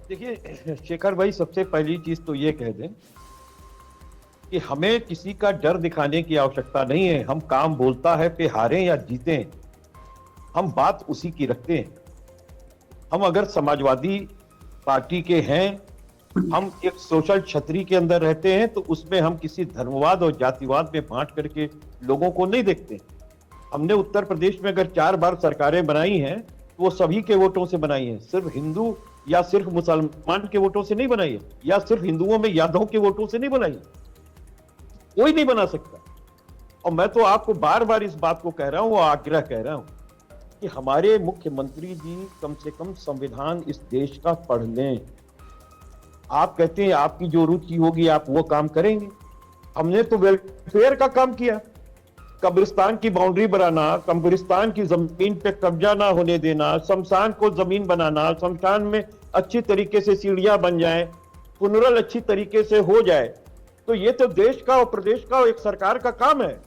देखिए शेखर भाई, सबसे पहली चीज तो ये कह दें कि हमें किसी का डर दिखाने की आवश्यकता नहीं है। हम काम बोलता है पे हारे या जीते, हम बात उसी की रखते हैं। हम अगर समाजवादी पार्टी के हैं, हम एक सोशल छतरी के अंदर रहते हैं, तो उसमें हम किसी धर्मवाद और जातिवाद में बांट करके लोगों को नहीं देखते। हमने उत्तर प्रदेश में अगर 4 बार सरकारें बनाई हैं तो वो सभी के वोटों से बनाई हैं, सिर्फ हिंदू या सिर्फ मुसलमान के वोटों से नहीं बनाई है, या सिर्फ हिंदुओं में यादव के वोटों से नहीं बनाई है। कोई नहीं बना सकता। और मैं तो आपको बार बार इस बात को कह रहा हूं, आग्रह कह रहा हूं कि हमारे मुख्यमंत्री जी कम से कम संविधान इस देश का पढ़ लें। आप कहते हैं आपकी जो रुचि होगी आप वो काम करेंगे। हमने तो वेलफेयर का काम किया, कब्रिस्तान की बाउंड्री बनाना, कब्रिस्तान की जमीन पे कब्जा ना होने देना, शमशान को जमीन बनाना, शमशान में अच्छी तरीके से सीढ़ियां बन जाए, पुनरल अच्छी तरीके से हो जाए। तो ये तो देश का और प्रदेश का और एक सरकार का काम है।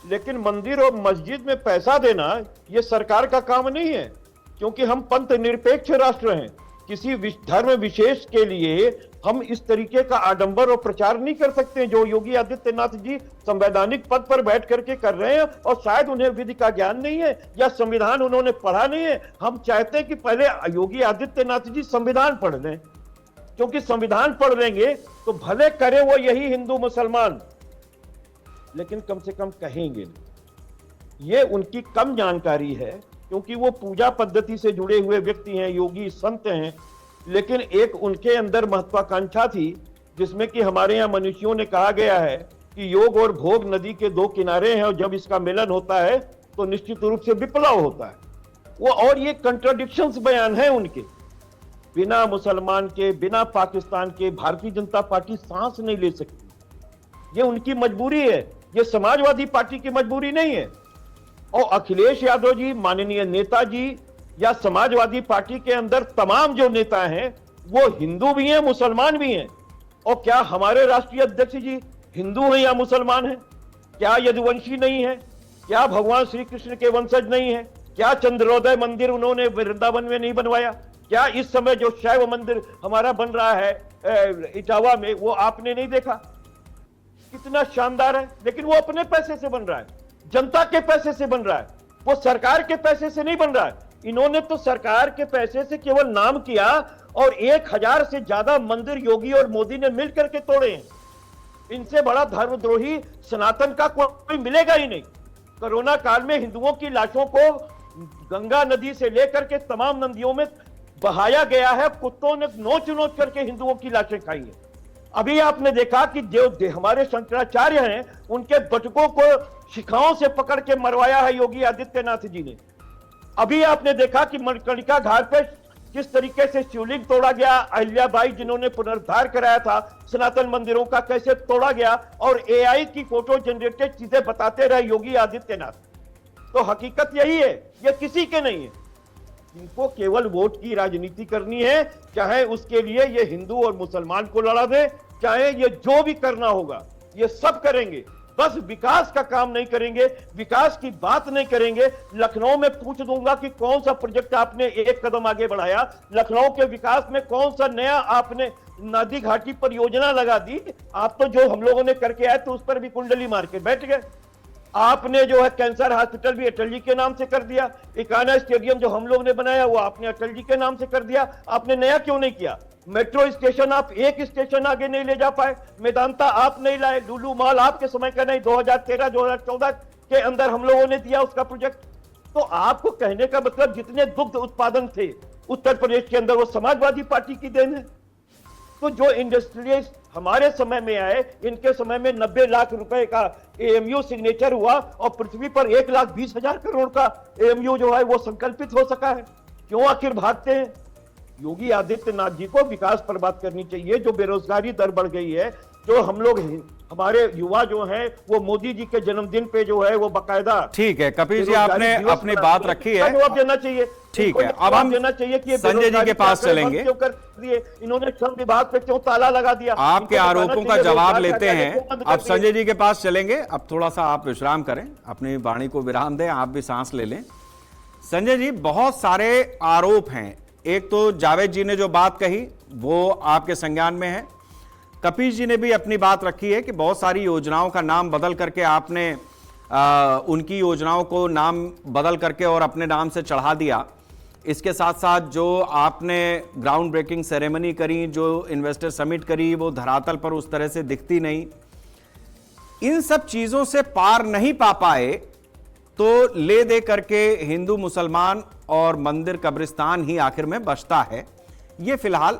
लेकिन मंदिर और मस्जिद में पैसा देना ये सरकार का काम नहीं है, क्योंकि हम पंथ निरपेक्ष राष्ट्र हैं। किसी धर्म विशेष के लिए हम इस तरीके का आडंबर और प्रचार नहीं कर सकते जो योगी आदित्यनाथ जी संवैधानिक पद पर बैठ करके कर रहे हैं। और शायद उन्हें विधि का ज्ञान नहीं है या संविधान उन्होंने पढ़ा नहीं है। हम चाहते हैं कि पहले योगी आदित्यनाथ जी संविधान पढ़ लें, क्योंकि संविधान पढ़ लेंगे तो भले करे वो यही हिंदू मुसलमान, लेकिन कम से कम कहेंगे। ये उनकी कम जानकारी है, क्योंकि वो पूजा पद्धति से जुड़े हुए व्यक्ति हैं, योगी संत हैं। लेकिन एक उनके अंदर महत्वाकांक्षा थी, जिसमें कि हमारे यहाँ मनुष्यों ने कहा गया है कि योग और भोग नदी के दो किनारे हैं, और जब इसका मिलन होता है तो निश्चित रूप से विप्लव होता है। वो और ये कंट्राडिक्शंस बयान है उनके। बिना मुसलमान के, बिना पाकिस्तान के भारतीय जनता पार्टी सांस नहीं ले सकती। ये उनकी मजबूरी है, ये समाजवादी पार्टी की मजबूरी नहीं है। और अखिलेश यादव जी माननीय नेता जी या समाजवादी पार्टी के अंदर तमाम जो नेता हैं वो हिंदू भी हैं, मुसलमान भी हैं। और क्या हमारे राष्ट्रीय अध्यक्ष जी हिंदू हैं या मुसलमान हैं? क्या यदुवंशी नहीं है? क्या भगवान श्री कृष्ण के वंशज नहीं है? क्या चंद्रोदय मंदिर उन्होंने वृंदावन में नहीं बनवाया? क्या इस समय जो शैव मंदिर हमारा बन रहा है इटावा में, वो आपने नहीं देखा? कितना शानदार है। लेकिन वो अपने पैसे से बन रहा है, जनता के पैसे से बन रहा है, वो सरकार के पैसे से नहीं बन रहा है। इन्होंने तो सरकार के पैसे से केवल नाम किया, और 1000 से ज्यादा मंदिर योगी और मोदी ने मिलकर के तोड़े हैं। इनसे बड़ा धर्मद्रोही सनातन का कोई मिलेगा ही नहीं। कोरोना काल में हिंदुओं की लाशों को गंगा नदी से लेकर के तमाम नदियों में बहाया गया है, कुत्तों ने नोच नोच करके हिंदुओं की लाशें खाई है। अभी आपने देखा कि जो हमारे शंकराचार्य हैं उनके बटुकों को शिखाओं से पकड़ के मरवाया है योगी आदित्यनाथ जी ने। अभी आपने देखा कि मणिकर्णिका घाट पे किस तरीके से शिवलिंग तोड़ा गया, अहिल्याबाई जिन्होंने पुनरुद्धार कराया था सनातन मंदिरों का, कैसे तोड़ा गया। और एआई की फोटो जनरेटेड चीजें बताते रहे योगी आदित्यनाथ। तो हकीकत यही है, ये किसी के नहीं है। इनको केवल वोट की राजनीति करनी है, चाहे उसके लिए ये हिंदू और मुसलमान को लड़ा दे, चाहे ये जो भी करना होगा ये सब करेंगे। बस विकास का काम नहीं करेंगे, विकास की बात नहीं करेंगे। लखनऊ में पूछ दूंगा कि कौन सा प्रोजेक्ट आपने एक कदम आगे बढ़ाया, लखनऊ के विकास में कौन सा नया आपने नदी घाटी परियोजना लगा दी। आप तो जो हम लोगों ने करके आए तो उस पर भी कुंडली मार के बैठ गए। आपने जो है कैंसर हॉस्पिटल भी अटल जी के नाम से कर दिया, इकाना स्टेडियम जो हम लोग ने बनाया वो आपने अटल जी के नाम से कर दिया। आपने नया क्यों नहीं किया? मेट्रो स्टेशन आप एक स्टेशन आगे नहीं ले जा पाए, मेदांता आप नहीं लाए, लुलु मॉल आपके समय का नहीं, 2013-2014 के अंदर हम लोगों ने दिया उसका प्रोजेक्ट। तो आपको कहने का मतलब जितने दुग्ध उत्पादन थे उत्तर प्रदेश के अंदर वो समाजवादी पार्टी की देन है। तो जो इंडस्ट्रियलिस्ट हमारे समय में आए, इनके समय में 90 लाख रुपए का एएमयू सिग्नेचर हुआ, और पृथ्वी पर 1,20,000 करोड़ का एएमयू जो है वो संकल्पित हो सका है। क्यों आखिर भागते हैं? योगी आदित्यनाथ जी को विकास पर बात करनी चाहिए। जो बेरोजगारी दर बढ़ गई है, जो हम लोग हमारे युवा जो हैं वो मोदी जी के जन्मदिन पे जो है वो बकायदा। ठीक है कपिल जी, आपने अपनी बात रखी है, जवाब देना चाहिए। ठीक है, अब हम देना चाहिए कि संजय जी के पास चलेंगे। क्यों कर दिए इन्होंने? श्रम विभाग पे क्यों ताला लगा दिया? आपके आरोपों का जवाब लेते हैं, अब संजय जी के पास चलेंगे। अब थोड़ा सा आप विश्राम करें, अपनी वाणी को विराम दें, आप भी सांस ले लें। संजय जी, बहुत सारे आरोप हैं एक तो जावेद जी ने जो बात कही वो आपके संज्ञान में है, कपीश जी ने भी अपनी बात रखी है कि बहुत सारी योजनाओं का नाम बदल करके आपने उनकी योजनाओं को नाम बदल करके और अपने नाम से चढ़ा दिया। इसके साथ साथ जो आपने ग्राउंड ब्रेकिंग सेरेमनी करी, जो इन्वेस्टर समिट करी, वो धरातल पर उस तरह से दिखती नहीं। इन सब चीजों से पार नहीं पा पाए तो ले दे करके हिंदू मुसलमान और मंदिर कब्रिस्तान ही आखिर में बचता है। ये फिलहाल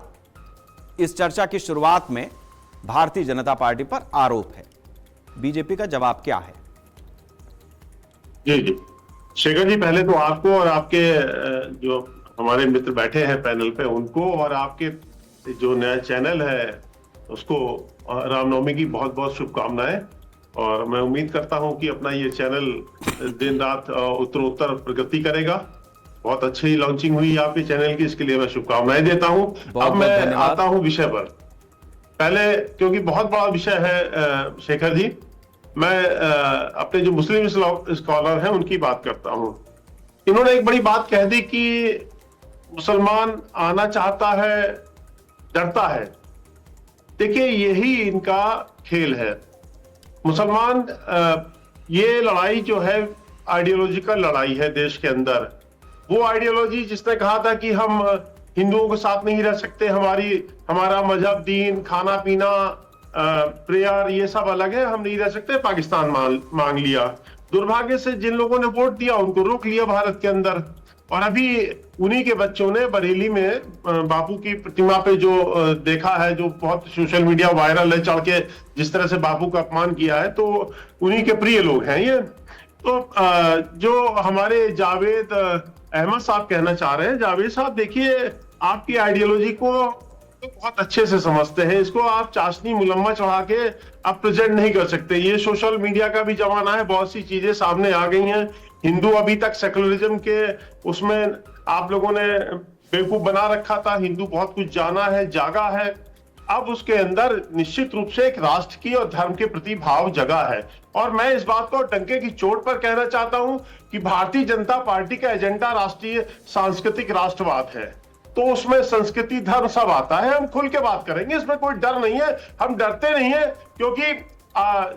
इस चर्चा की शुरुआत में भारतीय जनता पार्टी पर आरोप है। बीजेपी का जवाब क्या है? जी जी शेखर जी, पहले तो आपको और आपके जो हमारे मित्र बैठे हैं पैनल पे उनको और आपके जो नया चैनल है उसको रामनवमी की बहुत बहुत शुभकामनाएं। और मैं उम्मीद करता हूं कि अपना ये चैनल दिन रात उत्तरोत्तर प्रगति करेगा। बहुत अच्छी लॉन्चिंग हुई आपके चैनल की, इसके लिए मैं शुभकामनाएं देता हूं। अब मैं आता हूं विषय पर। पहले, क्योंकि बहुत बड़ा विषय है शेखर जी, मैं अपने जो मुस्लिम स्कॉलर हैं उनकी बात करता हूं। इन्होंने एक बड़ी बात कह दी कि मुसलमान आना चाहता है, डरता है। देखिए, यही इनका खेल है। मुसलमान, ये लड़ाई जो है आइडियोलॉजिकल लड़ाई है देश के अंदर। वो आइडियोलॉजी जिसने कहा था कि हम हिंदुओं के साथ नहीं रह सकते, हमारा मजहब, दीन, खाना पीना, प्रेयर, ये सब अलग है, हम नहीं रह सकते, पाकिस्तान मांग लिया। दुर्भाग्य से जिन लोगों ने वोट दिया उनको रोक लिया भारत के अंदर। और अभी उन्हीं के बच्चों ने बरेली में बापू की प्रतिमा पे जो देखा है, जो बहुत सोशल मीडिया वायरल है, चढ़ के जिस तरह से बापू का अपमान किया है, तो उन्हीं के प्रिय लोग हैं ये। तो जो हमारे जावेद अहमद साहब कहना चाह रहे हैं, जावेद साहब देखिए, आपकी आइडियोलॉजी को तो बहुत अच्छे से समझते हैं, इसको आप चाशनी मुलम्मा चढ़ा के आप प्रेजेंट नहीं कर सकते। ये सोशल मीडिया का भी जमाना है, बहुत सी चीजें सामने आ गई हैं। हिंदू अभी तक सेकुलरिज्म के उसमें आप लोगों ने बेवकूफ बना रखा था। हिंदू बहुत कुछ जाना है, जागा है। अब उसके अंदर निश्चित रूप से एक राष्ट्र की और धर्म के प्रति भाव जगा है। और मैं इस बात को डंके की चोट पर कहना चाहता हूं कि भारतीय जनता पार्टी का एजेंडा राष्ट्रीय सांस्कृतिक राष्ट्रवाद है, तो उसमें संस्कृति, धर्म सब आता है। हम खुल के बात करेंगे, इसमें कोई डर नहीं है, हम डरते नहीं है, क्योंकि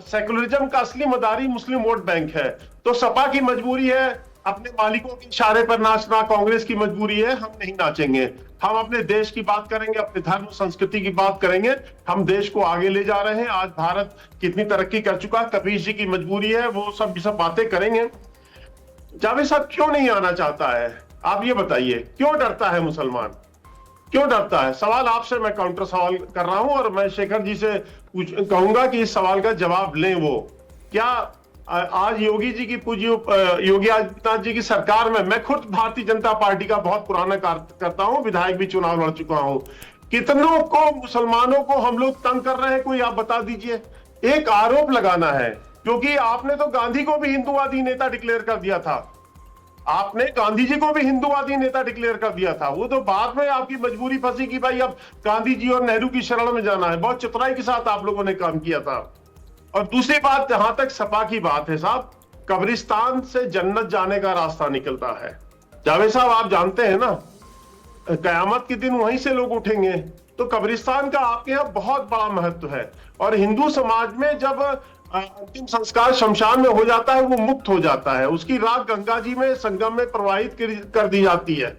सेकुलरिज्म का असली मदारी मुस्लिम वोट बैंक है। तो सपा की मजबूरी है अपने मालिकों के इशारे पर नाचना, कांग्रेस की मजबूरी है हम नहीं नाचेंगे। हम अपने देश की बात करेंगे, अपने धर्म संस्कृति की बात करेंगे। हम देश को आगे ले जा रहे हैं। आज भारत कितनी तरक्की कर चुका, कपीश जी की मजबूरी है, वो सब बातें करेंगे। जावेद साहब क्यों नहीं आना चाहता है, आप ये बताइए, क्यों डरता है मुसलमान, क्यों डरता है? सवाल आपसे मैं काउंटर सवाल कर रहा हूं और मैं शेखर जी से कहूंगा कि इस सवाल का जवाब लें। वो क्या आज योगी जी की पूज्य योगी आदित्यनाथ जी की सरकार में, मैं खुद भारतीय जनता पार्टी का बहुत पुराना करता हूं, विधायक भी चुनाव लड़ चुका हूं, कितनों को मुसलमानों को हम लोग तंग कर रहे हैं, कोई आप बता दीजिए। एक आरोप लगाना है, क्योंकि आपने तो गांधी को भी हिंदूवादी नेता डिक्लेयर कर दिया था, आपने गांधी जी को भी हिंदूवादी नेता डिक्लेयर कर दिया था। वो तो बाद में आपकी मजबूरी फंसी कि भाई अब गांधी जी और नेहरू की शरण में जाना है। बहुत चतुराई के साथ आप लोगों ने काम किया था। और दूसरी बात, जहां तक सपा की बात है साहब, कब्रिस्तान से जन्नत जाने का रास्ता निकलता है। जावेद साहब आप जानते हैं ना, कयामत के दिन वहीं से लोग उठेंगे। तो कब्रिस्तान का आपके यहाँ बहुत बड़ा महत्व है। और हिंदू समाज में जब अंतिम संस्कार शमशान में हो जाता है, वो मुक्त हो जाता है, उसकी राख गंगा जी में संगम में प्रवाहित कर दी जाती है।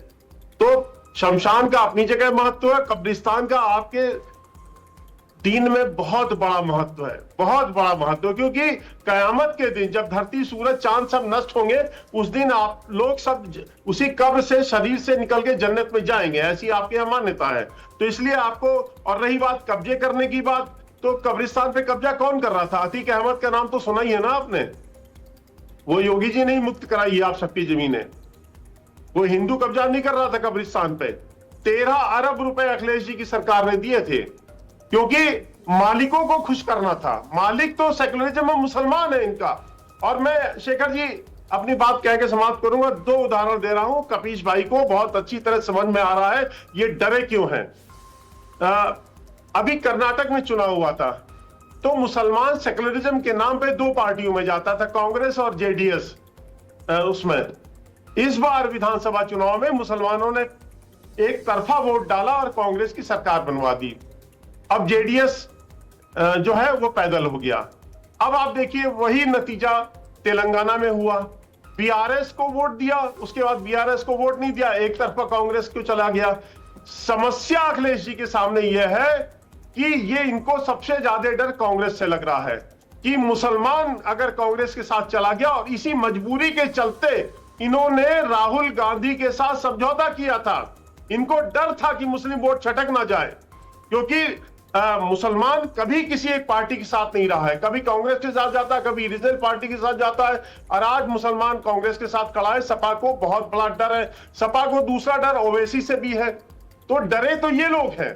तो शमशान का अपनी जगह महत्व है, कब्रिस्तान का आपके दीन में बहुत बड़ा महत्व है, बहुत बड़ा महत्व, क्योंकि कयामत के दिन जब धरती, सूरज, चांद सब नष्ट होंगे, उस दिन आप लोग सब उसी कब्र से, शरीर से निकल के जन्नत में जाएंगे, ऐसी आपकी यहाँ मान्यता है। तो इसलिए आपको, और रही बात कब्जे करने की बात, तो कब्रिस्तान पे कब्जा कौन कर रहा था? अतीक अहमद का नाम तो सुना ही है ना आपने। वो योगी जी ने ही मुक्त कराई है आप सबकी जमीनें। वो हिंदू कब्जा नहीं कर रहा था कब्रिस्तान पे। 13 अरब रुपए अखिलेश जी की सरकार ने दिए थे, क्योंकि मालिकों को खुश करना था। मालिक तो सेकुलरिज्म में मुसलमान है इनका। और मैं शेखर जी अपनी बात कह के समाप्त करूंगा। 2 उदाहरण दे रहा हूं, कपीश भाई को बहुत अच्छी तरह समझ में आ रहा है ये डरे क्यों हैं। अभी कर्नाटक में चुनाव हुआ था, तो मुसलमान सेकुलरिज्म के नाम पे 2 पार्टियों में जाता था, कांग्रेस और जेडीएस। उसमें इस बार विधानसभा चुनाव में मुसलमानों ने एक तरफा वोट डाला और कांग्रेस की सरकार बनवा दी। अब जेडीएस जो है वो पैदल हो गया। अब आप देखिए वही नतीजा तेलंगाना में हुआ, बीआरएस को वोट दिया, उसके बाद बीआरएस को वोट नहीं दिया, एक तरफा कांग्रेस को चला गया। समस्या अखिलेश जी के सामने यह है कि ये इनको सबसे ज्यादा डर कांग्रेस से लग रहा है कि मुसलमान अगर कांग्रेस के साथ चला गया, और इसी मजबूरी के चलते इन्होंने राहुल गांधी के साथ समझौता किया था। इनको डर था कि मुस्लिम वोट छटक ना जाए, क्योंकि मुसलमान कभी किसी एक पार्टी के साथ नहीं रहा है, कभी कांग्रेस के साथ जाता है, कभी रीजनल पार्टी के साथ जाता है, और आज मुसलमान कांग्रेस के साथ खड़ा है। सपा को बहुत बड़ा डर है, सपा को दूसरा डर ओवैसी से भी है। तो डरे तो ये लोग हैं,